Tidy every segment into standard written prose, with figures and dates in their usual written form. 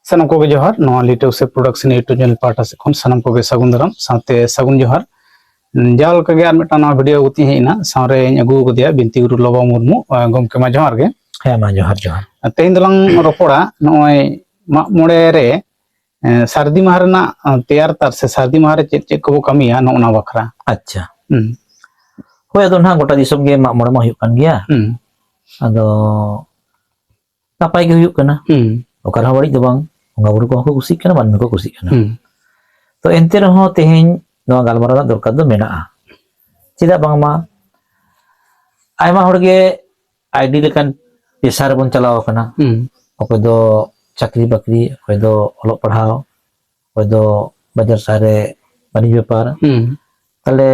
सानम को जोहार नवा लिटो से प्रोडक्शन यूट्यूब चैनल पार्टा से खन सानम को सागुन दाराम साथे सागुन जोहार जाल के आर मिटा नवा वीडियो उती हेना सारे अगु गदिया बिनती गुरु लोबा मुर्मू गमके मा जोहार गे मा जोहार जोहार तेन दलांग रोपड़ा नय माग मोड़े रे सर्दी माह रेना तैयार तार से सर्दी माह रे चेक चेक को कमिया नोना बखरा अच्छा होय अदो ना गोटा दिसम गे माग मोड़े मा हुयुग कान गिया अदो नापाय गे हुयुग काना ओकर हवड़ी दो बांग बंगा बुरु को कुसी काना मान को कुसी काना तो एंते रहो तेहेन नवा गालमारा दरकार दो मेना चिदा बांग मा आयमा होड़गे आईडी लेकान पेशा रे बन चलाव काना ओको दो चाकरी बाकरी ओको दो ओलो पढ़ाव ओको दो बाजार सारे बानी व्यापार ताले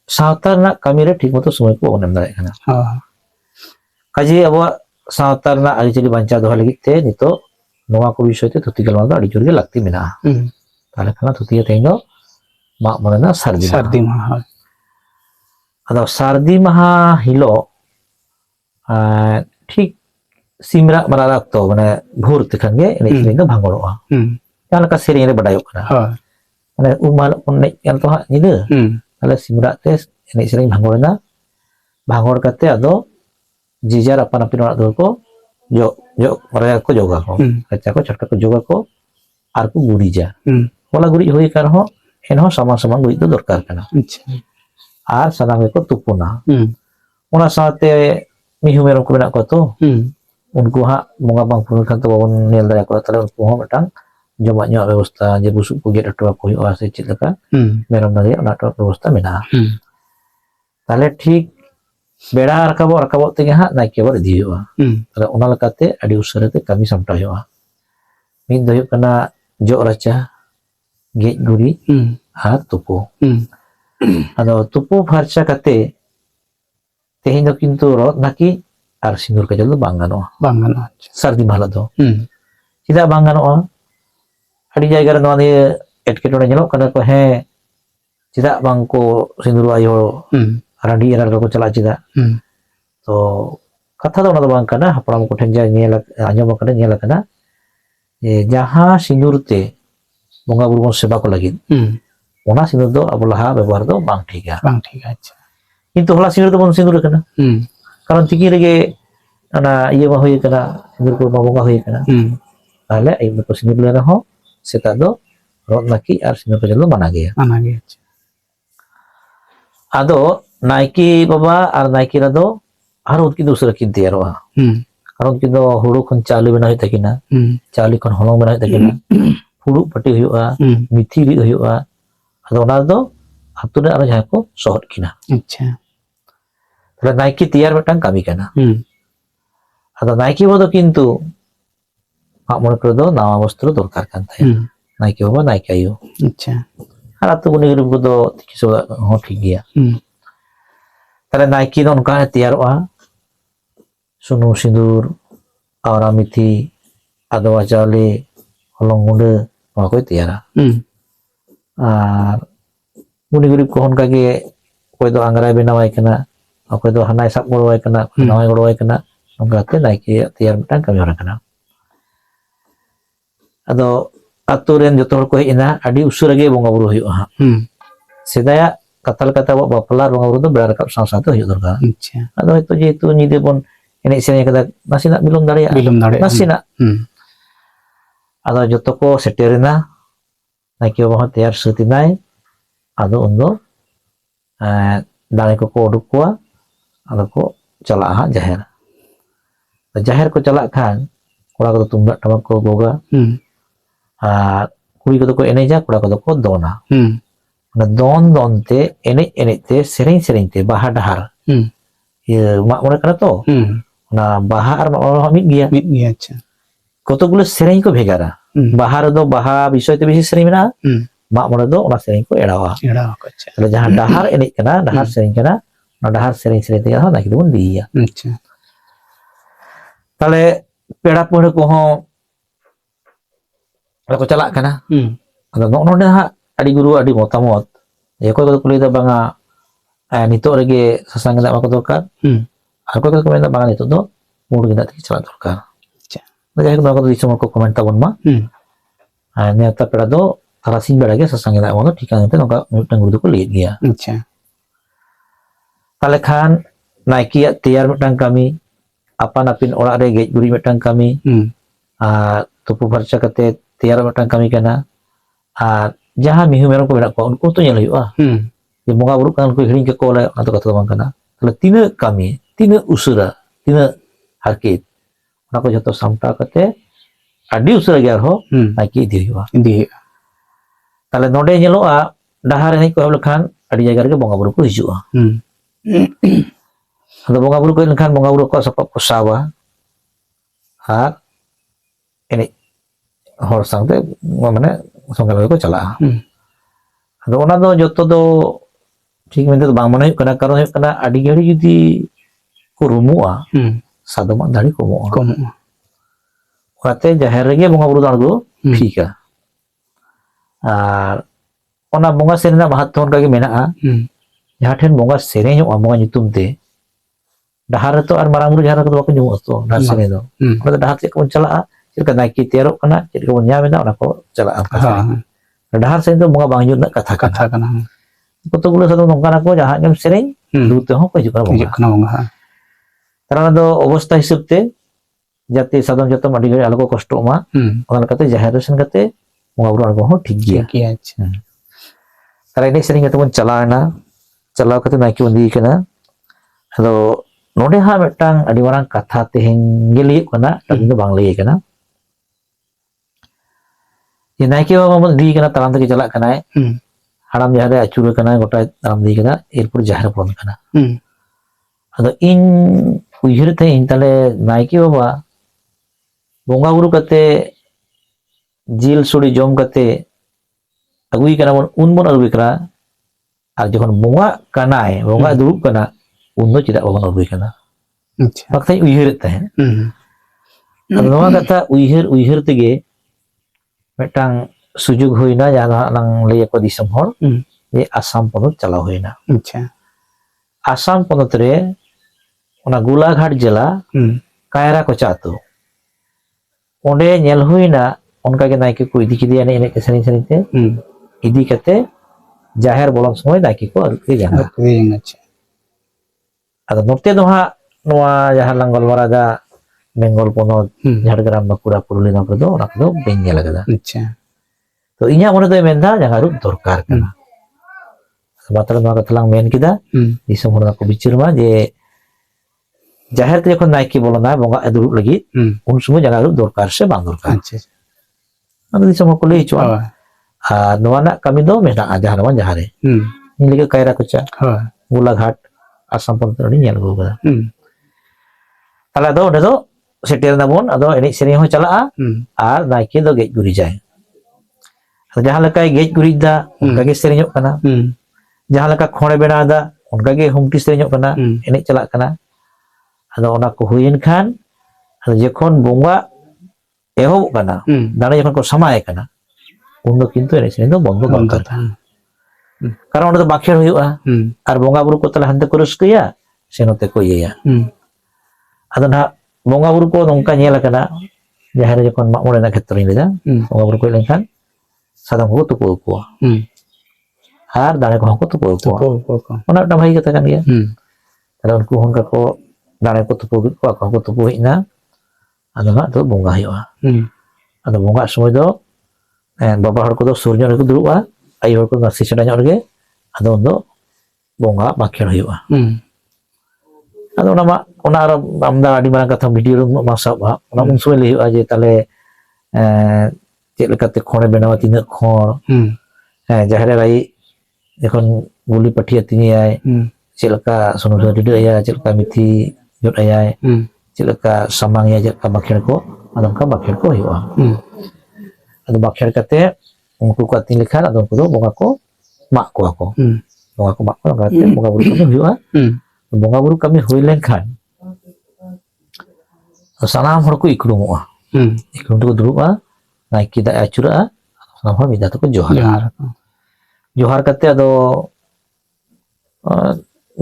सावता ना कमी रे ठीक मतो समय को ओनेम दारे काना काजे अब सावता ना आरिचली बांचा दो लगी ते नितो नवा को विषय ते थुती गलमा अड़ी जोर गे लागती मेना ताले खाना थुती तेन दो मा मरना सर्दी माह अदो सर्दी माह हिलो ठीक सिमरा मरा तो माने भोर तखन गे एने सेरें दो भांगड़ोआ जान का सेरें रे बडायो कना माने उमाल उन्ने यान तो हा निदे ताले सिमरा ते एने सेरें भांगड़ना भांगड़ काते अदो जिजार अपन अपन ओरा दो को जो मरा को जोगा को कच्चा को छटका को जोगा को आर को गुड़ीजा वाला गुड़ी होई कर हो एनहो समान समान गुड़ी दो दरकार कना आर सनाम को तुपुना ओना साथे मिहु मेरम को मेना को तो उनको हा बंगा बांग पुन खान तो बाबन नेल दाया को ताले उनको हो मिटांग जमा ᱧᱚᱜ व्यवस्था जे बुसु को गेट अटवा को हुआ से चेक लका मेरम दागे ओना तो व्यवस्था मेना ताले ठीक बेड़ा रकाबो तेगे हा नाइके बर इदी हुआ ताले ओना लकाते अडी उसरे ते कमी समटा हुआ मिन दो कना जो रचा गेज गुरी आ तुपो अदो तुपो फरचा कते तेहेन दो किंतु रोद नाकी आर सिंदूर का जल बांग गानो सर्दी माला दो चिदा बांग गानो अड़ी जायगा रे नवा दे एटकेटोड़े नेलो कना को हे चिदा बांग को सिंदूर आयो राडी एरा को चला चिदा तो कथा दो ना बांग कना हपड़ाम को ठेंजा नेल आंजम कना नेल कना जे जहां सिंदूर ते बंगा बुरु सेवा को लगी ओना सिंदूर दो अब लहा व्यवहार दो बांग ठीक है अच्छा किंतु होला सिंदूर दो बन सिंदूर कना कारण तिकी रेगे अना ये मा होय कना सिंदूर को बंगा होय कना ताले आई को सिंदूर ले रहो सेता दो रोद नाकी आर सिंदूर को जलो माना गया आदो नाइकी बाबा आर नाइकी रदो आर उनकी दूसरा की देरवा कारण की दो हुड़ू खन चालू बना होय तकिना चालू खन होलो बना होय तकिना हुड़ू पट्टी हुआ मिथी री हुआ आदो ओना दो आतु रे आर जहां को सोहट किना अच्छा ताले नाइकी तैयार मिटांग कमी कना अदो नाइकी बदो किंतु मामोन कर दो नावा वस्त्र दरकार कान थाय नाइकी बाबा नाइकी आयो अच्छा आर आतु गुनी गुरु दो किसो हो ठीक गया ताले नाइकी दो उनका तैयारवा सुनु सिंदूर आवरा मिथी आदवा चाले हलंग गुंडे मा को तैयारा आर गुनी गुरु को उनका गे कोई दो अंगराय बनावाय कना ओको दो हनाय साब गड़वाय कना नवाय गड़वाय कना नोंगाते नाइकी तैयार मिटांग कमी हरा कना अदो आतु रेन जतो हर को हेना अडी उसुरा गे बंगा बुरु हुयो हा सेदाया कतल कता बापला बंगा बुरु दो बेड़ा रकाब साव साथे हुयो दरकार अच्छा अदो हयतो जेतु निदे बन एने सेने कदा नासिना बिलम दाड़िया नासिना अदो जतो को सेटेरेना नाइकी बाबा तैयार सतिनाय अदो उन्दो दाने को उडुक कोआ अदो को चला हा जाहेर को चला खान कोड़ा को तुंबा टमक को गोगा कुड़ी को एनेजा कोड़ा को दोना दोन दोन ते एने ते सेरें सेरें ते बाहा डहार ये मा मोरे करा तो ना बाहा आर मा मिट गया अच्छा कतगुलो सेरें को भेगारा बाहा रे दो बाहा विषय ते बेसी सेरें मेना मा मोरे दो ओना सेरें को एड़ावा अच्छा तले जहां डहार एने कना डहार सेरें कना ना डहार सेरें सेरें ते हा नाकी दोन दिया अच्छा ताले पेड़ा पहड़ को हो को चला कना अदो नोंडे हा अडी गुरु अडी मोतामत ये को कुली दा बांगा नितो रेगे ससांग दा मा को दरकार आर को मेना बांगा नितो दो मूड गे दा चला दरकार अच्छा जाय को दिसम को कमेंट ताबन मा नेता पेड़ा दो तारासिंह बेड़ा गे ससांग दा एमो ठिकाना ते नोका मिटन गुरु को लेट गया अच्छा ताले खान नाइकिया तैयार मिटन कमी apan apin orang re gej guri mitang kami tupu farcha kate teyar mitang kami kana jahan mihu merom ko menak ko unku tu nyel huyuga je bonga buru kan ko hiring ke ko le atau kata bang kana tale tina kami tina usura tina harkit ona ko joto samta kate adi usura ge arho naiki idi huyuga tale node nyeloa dahar ni ko lekhan adi jaga rege bonga buru ko hijuga ada bonga buru ko lekhan bonga buru ko sapap ko sawa har ini hor sangte mane songgal ko chala ado ona do joto do ठीक में तो बांग मने कना कारण है कना आदि गड़ी जुदी को रुमुआ सादमा दाड़ी को ओते जहर रेगे बंगा बुरु दाड़ो ठीका आर ओना बंगा सेरेना महत्व उनका के मेना जहां ठेन बंगा सेरेन बंगा nyutum te dahar to ar marang buru jahar ko bako nyumu to dahar sene do ona dahar te ko chala chilka naiki terok kana chilka bon nyame na ona ko chala dahar sene do bंगा bang nyut na katha kana kotogulu satu nongkana ko jahat jam sering dute ho ko bonga karena do obostha hisab te jate sadam joto madi gari algo kosto ma ona kate jahar sen kate bonga buru algo ho thik giya tara ini sering kate bon chala kate naiki bondi kana ado node ha metang adi marang katha te hengeli kana tapi do bang lei kana ye naiki ba mon di kana taran te chala kana haram jahare acur kana gota taram di kana erpur jahar pon kana ado in uihir te in tale naiki baba bonga buru kate jil suri jom kate agui kana bon agui kana ar jokon bonga kanai bonga durup kana unno tidak bon agui kana maktai uihir te ado noa kata uihir tege metang sujug huina jahan lang lay ko disam hor ye Assam ponot chala huina Assam ponot re ona Golaghat jela Kaira ko chatu onde nyel huina onka ge naiki ko idi kidiya ne ene sering te idi kate jahar bolong somoy naiki ko arke jana ado norte do ha noa jahar lang Golwaraga Bengal ponot Jhargram Bakura Purulina ko do ona ko bengel agada तो इnya मने तो मेंदा जहां रुप दरकार kana sebab नोa कतलांग main किदा दिसम हरना को बिचिरमा जे जाहिर ते जखन नाइकी बोलना बंगा दुरुब लगी उन समय जगह रुप दरकार से बांग दरकार अब दिसम को ले चुआ आ नोa ना कमी दो मेना जहां वन जहारे नि लगे कायरा कोचा गोलाघाट आसाम पन तोड़ी नेल गो गदा तला दो सेटेल नाबोन अदो एनि सेनी हो चला आर नाइकी दो गेज गुरी जाय जहां लका गेज गुरी दा उनका के सेरेñok kana जहां लका खोणे बेना दा उनका के हुमकी सेरेñok kana एने चला kana ado ona ko huin khan ado jekon bonga ehob kana dana jekon ko samay kana undo kintu ene sereñ do bondo dorkar karon onda do bakher huyuga ar bonga buru ko tala hante ko reuskaya senote ko iya ado na bonga buru ko nongka nyela kana jahare jekon makmur na khetro ni da bonga buru ko lenkan sadam ko tupu ko har dane ko tupu ko ona da bhai kata kan dia kalau unku hongka ko dane ko tupu ko tupu ina ado na to bonga huyuga ado bonga somoy do baba hor ko do surnya ko duruba ai hor ko nasi chada nyor ge ado undo bonga bakher huyuga ado ona amda adi marang katha video masa ba ona un somoy le huyuga je tale cek lekate khone benawa tina khor jahare rai jekon guli pathi atini ay cek leka sunu dide ya cek leka mithi jot ayai cek leka samang ya cek ka bakher ko adon ka bakher ko huyuga ado bakher kate unku ko atin lekhan adon ko bonga ko mak ko ako bonga ko mak ko kate bonga buru ko huyuga bonga buru kami hui lenkhan sanam hor ko ikrumoa ikrum to duruba naiki da acura sanam mida to ko johar kate ado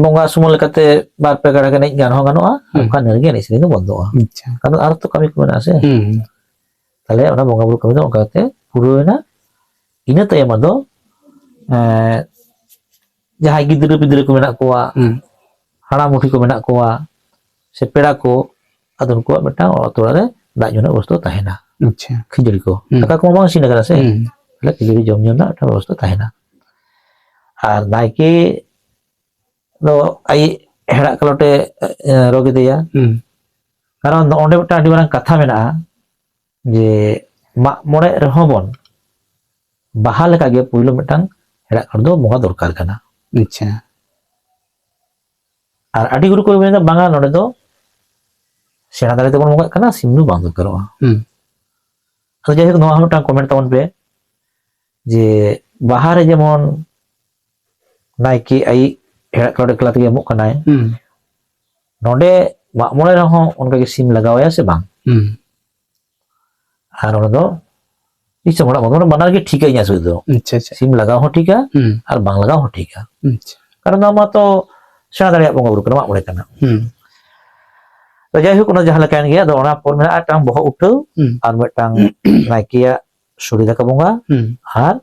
bonga sumol kate bar pe gara kane gan ho ganoa kan nerge ni sini bondo kan ar to kami ko ase tale ona bonga buru kami do kate पुराना ina tayam ado jahay gidra-gidra ko menak kuwa haramudhi ko menak kuwa se pera ko adon ko metang otora re dak nyuna bosto tahena अच्छा khijuri ko taka ko bang sina kana se le khijuri jom nyuna ta bosto tahena ar naike do ai hera kalote rogi deya karon onde meta adi marang katha mena je mak more rehobon bahal leka ge puilo metang hera kaldo monga dorkar kana अच्छा ar adi guru ko mena banga node do sena dare te bon monga kana simnu bang dorkaroa ado jai hok noa metang comment tabon pe je bahare jemon naiki ai hera kalode kelate ge emuk kanai node mak more reho onka ge sim lagaw ya se bang ar ono do इस समय मतलब बना के ठीक है यहाँ से दो अच्छा अच्छा सिम लगा हो ठीक है और बांग लगा हो ठीक है अच्छा कारण नाम तो सेना दाड़ी आप बोंगा करना बोले करना तो जाहि को ना जहाँ लकान गया तो ओना पर में आटांग बहुत उठो और में टांग नाइकिया सुरी दा बोंगा और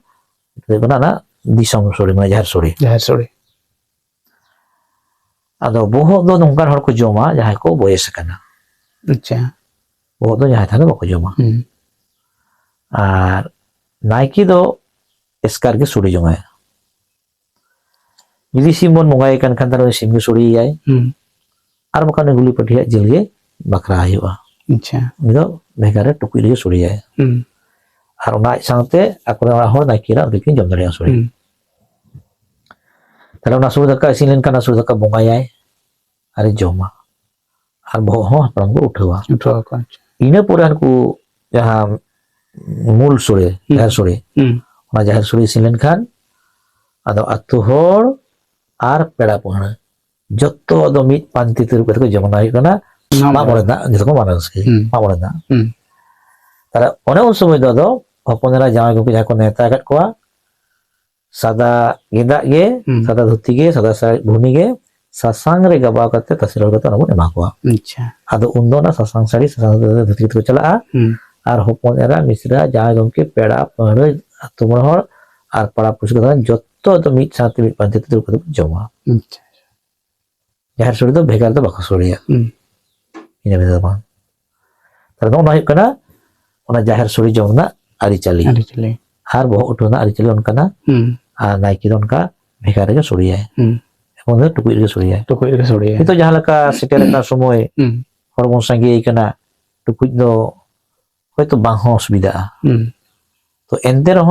देखो ना दिसम सुरी में जहर सुरी अदो बहुत दो नंबर हर को जोमा जहाँ को बोयस करना अच्छा बहुत दो जहाँ था ना बहुत जोमा আর Nike do eskar ge suri jonga jadi simbon mongai kan taro sim ge suri ai ar bukan guli pathia jil ge bakra ayuwa अच्छा do megare tukui ge suri ai ar ona sangte akura hor naiki ra bikin jom dari suri kalau nasu daka silin kan nasu daka mongai ai ari joma ar boh ho pranggo uthwa ina puran ku jaha मूल सुरे जहर सुरे ना जहर सुरे सिलेन खान अदो अतु होर are पेड़ा पहना जत्तो अदो मीट पांति तिरु को जमना है कना मा बोलना जिसको को मानस के मा बोलना तारा ओने उन समय दो अपनेरा जामा को जा को नेता कट कोआ सादा गेदा गे सादा धोती गे सादा भूनी गे ससांग रे गबा करते तसिर को तो नबो एमा कोआ अच्छा अदो उन दो ना ससांग साड़ी ससांग धोती को चला আর হপন এরা মিশ্রা জাহাজ গমকে পেড়া পাহাড়ে তোমার হর আর পাড়া পুষি কথা যত তো মিট সাথে মিট পাঞ্চায়েত তোর কথা জমা জাহার সরি তো ভেগার তো বাকো সরিয়া ইনা বেদা বাং তার দো নাই কনা ওনা জাহার সরি জমনা আরিচালি আর বহু উঠনা আরিচালি অনকানা আর নাইকি অনকা ভেগার গে সরিয়া এখন টুকুই গে সরিয়া কিন্তু জাহালাকা সেটের একটা সময় হরমোন সঙ্গে এইখানা টুকুই দো হয়তো বাং হো অসুবিধা তো এনতে রহ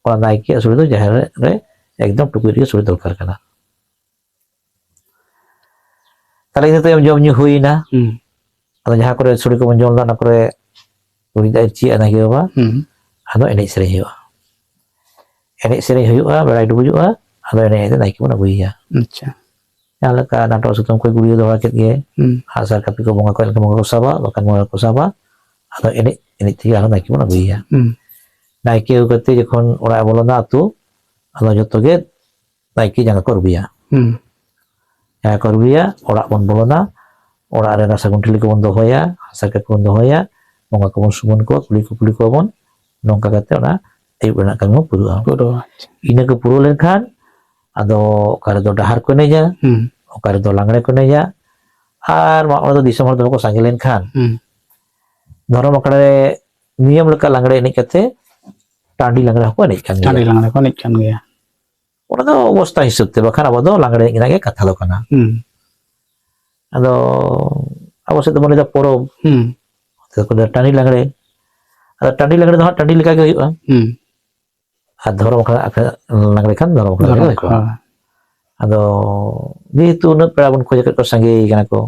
ওরা নাইকি আসলে তো জাহার রে একদম টুকুই রে সরি দরকার কানা তাহলে itu yang jawabnya hui na atau jaha kore suri ko bonjol na kore uri da ci ana ge ba ado enek seri huyu'a berai du huyu'a ado enek itu naiki mo na buiya acha yala ka nato sutum ko guri do raket ge hasar kapi ko bonga ko saba bahkan mo ko saba ado enek tiga ado naiki mo na buiya naiki ugate jokhon ora bolona atu ado joto ge naiki janga korbiya ya korbiya ora bon bolona ora re rasa guntili ko bon dohoya hasar kapi bon dohoya monga ko bon sumun ko kuli ko bon nongka kate ona ay bana kami puru ina ke puru len kan ado kare do dahar ko neja kare do langre ko neja ar ma odo disomor do ko sangilen kan ধরো makare niyam leka langre enik kate tandi langre ko enik kan gaya ona do অবস্থা hisab te bakhan abo do langre ina ge katha lo kana ado abo se to mone da porob to ko tandi langre do tandi leka ge huyu'a আর ধরো লাগলে খান ধরো ado jehetu unak pera bon khoja ko sange kana ko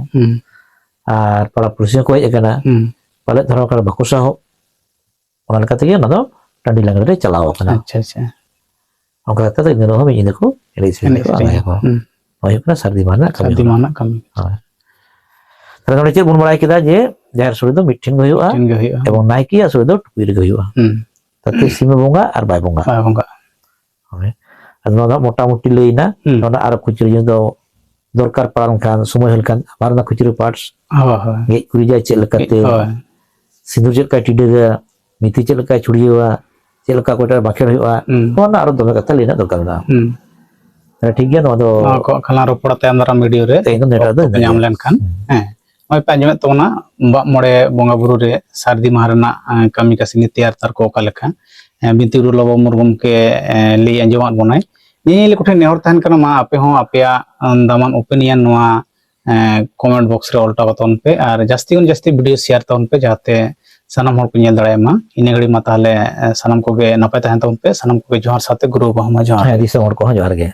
ar para pulisnya ko ya kana pale dharo kala bakusa ho ona kata ge na do tandi langre re chalao kana acha oka kata to ngero hobi ine ko ele sini ko ko oi kana sardi mana kami tara nole che bun barai kida je jahar suri do mithin ge huyu'a ebong naiki asuri do tukui ge huyu'a tapi sime bonga ar bai bonga oke adno motamuti leina nona ar kuciri do dorkar paran kan sumoy helkan barna kuciri parts ge kuri jai chelakate sindur chelka tidega miti chelka churiwa चेलका Kota बाखेर हुआ तो ना आरो दोमे कथा लेना दरकार ना ठीक गया नो दो को खला रोपड़ तायम दाराम वीडियो रे ते नो नेटा दो ᱧᱟᱢ ᱞᱮᱱᱠᱷᱟन ᱱᱚᱜᱼᱚᱭ ᱯᱮ ᱟᱸᱡᱚᱢᱮᱫ ᱛᱟᱵᱚᱱᱟ ᱢᱚᱬᱮ ᱵᱚᱸᱜᱟ ᱵᱩᱨᱩ ᱨᱮ ᱥᱟᱨᱫᱤ ᱢᱟᱦᱟ ᱨᱮᱱᱟᱜ ᱠᱟᱹᱢᱤ ᱠᱟᱹᱥᱱᱤ ᱛᱮᱭᱟᱨ ᱛᱟᱨ ᱠᱚ ᱚᱠᱟ ᱞᱮᱠᱟ ᱵᱤᱱᱛᱤ ᱜᱩᱨᱩ ᱞᱚᱵᱚ ᱢᱩᱨᱢᱩ ᱜᱚᱢᱠᱮ ᱞᱟᱹᱭ ᱟᱸᱡᱚᱢᱟᱫ ᱵᱚᱱᱟᱭ ᱧᱮᱧᱮᱞ ᱠᱚᱴᱷᱮᱱ ᱱᱮᱦᱚᱨ ᱛᱟᱦᱮᱱ ᱠᱟᱱᱟ ᱢᱟ ᱟᱯᱮ ᱦᱚᱸ ᱟᱯᱮᱭᱟᱜ ᱫᱟᱢᱟᱱ ᱳᱯᱤᱱᱤᱭᱚᱱ ᱱᱚᱣᱟ कमेंट बॉक्स रे ऑल्टा बताउन पे और जास्ती उन जास्ती वीडियो शेयर ताउन पे जाते सनम हर को नेल दाड़े मा इने घड़ी मा ताहले सनम को गे नपाय ताहन ताउन पे सनम को गे जोहार साथे गुरु बहमा जोहार दिसम हर को जोहार गे।